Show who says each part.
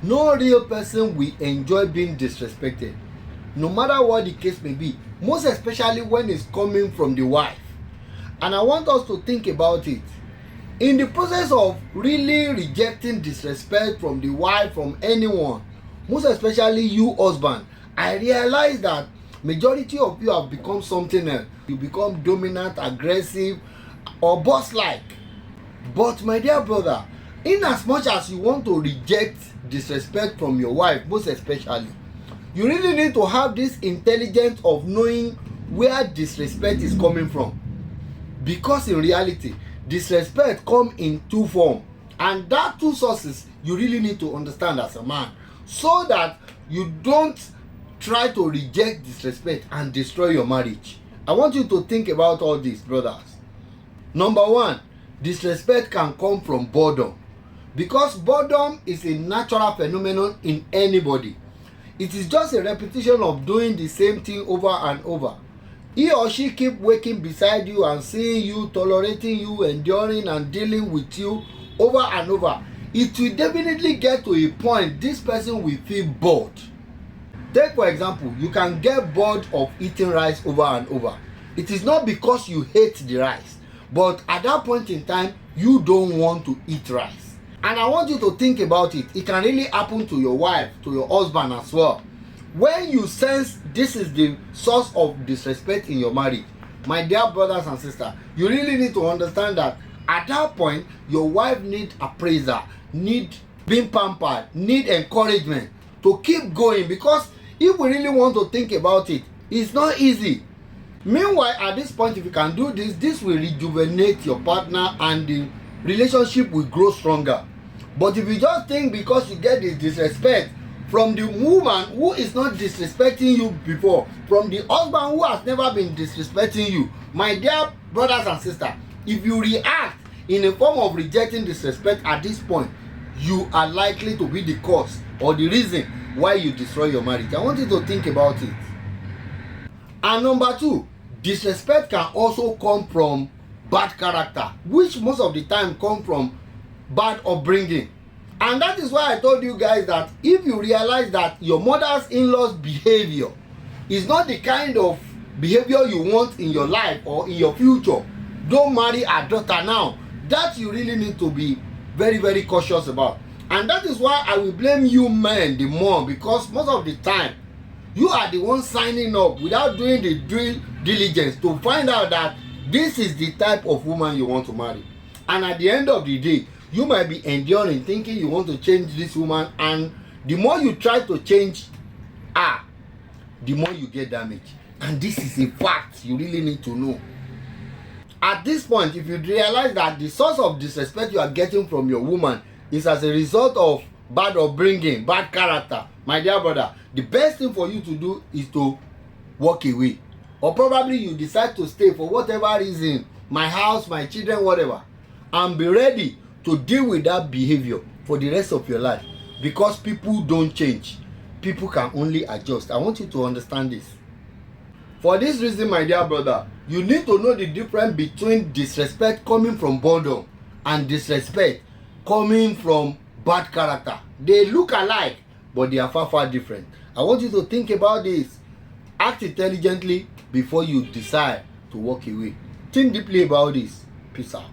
Speaker 1: No real person will enjoy being disrespected, no matter what the case may be, most especially when it's coming from the wife. And I want us to think about it. In the process of really rejecting disrespect from the wife, from anyone, most especially you husband, I realize that majority of you have become something else. You become dominant, aggressive, or boss-like. But my dear brother, in as much as you want to reject disrespect from your wife, most especially, you really need to have this intelligence of knowing where disrespect is coming from. Because in reality, disrespect come in two forms, and that two sources you really need to understand as a man, so that you don't try to reject disrespect and destroy your marriage. I want you to think about all this, brothers. Number one, disrespect can come from boredom, because boredom is a natural phenomenon in anybody. It is just a repetition of doing the same thing over and over. He or she keep waking beside you and seeing you, tolerating you, enduring and dealing with you over and over. It will definitely get to a point this person will feel bored. Take for example, you can get bored of eating rice over and over. It is not because you hate the rice, but at that point in time, you don't want to eat rice. And I want you to think about it. It can really happen to your wife, to your husband as well. When you sense this is the source of disrespect in your marriage, my dear brothers and sisters, you really need to understand that at that point, your wife need appraiser, need being pampered, need encouragement to keep going, because if we really want to think about it, it's not easy. Meanwhile, at this point, if you can do this, this will rejuvenate your partner and the relationship will grow stronger. But if you just think because you get this disrespect from the woman who is not disrespecting you before, from the husband who has never been disrespecting you, my dear brothers and sisters, if you react in a form of rejecting disrespect at this point, you are likely to be the cause or the reason why you destroy your marriage. I want you to think about it. And number two, disrespect can also come from bad character, which most of the time come from bad upbringing. And that is why I told you guys that if you realize that your mother's in-laws behavior is not the kind of behavior you want in your life or in your future, don't marry a daughter now. That you really need to be very, very cautious about. And that is why I will blame you men the more, because most of the time you are the one signing up without doing the due diligence to find out that this is the type of woman you want to marry. And at the end of the day, you might be enduring, thinking you want to change this woman, and the more you try to change her, the more you get damaged. And this is a fact you really need to know. At this point, if you realize that the source of disrespect you are getting from your woman is as a result of bad upbringing, bad character, my dear brother, the best thing for you to do is to walk away. Or probably you decide to stay for whatever reason, my house, my children, whatever, and be ready to deal with that behavior for the rest of your life, because people don't change. People can only adjust. I want you to understand this. For this reason, my dear brother, you need to know the difference between disrespect coming from boredom and disrespect coming from bad character. They look alike, but they are far, far different. I want you to think about this. Act intelligently before you decide to walk away. Think deeply about this. Peace out.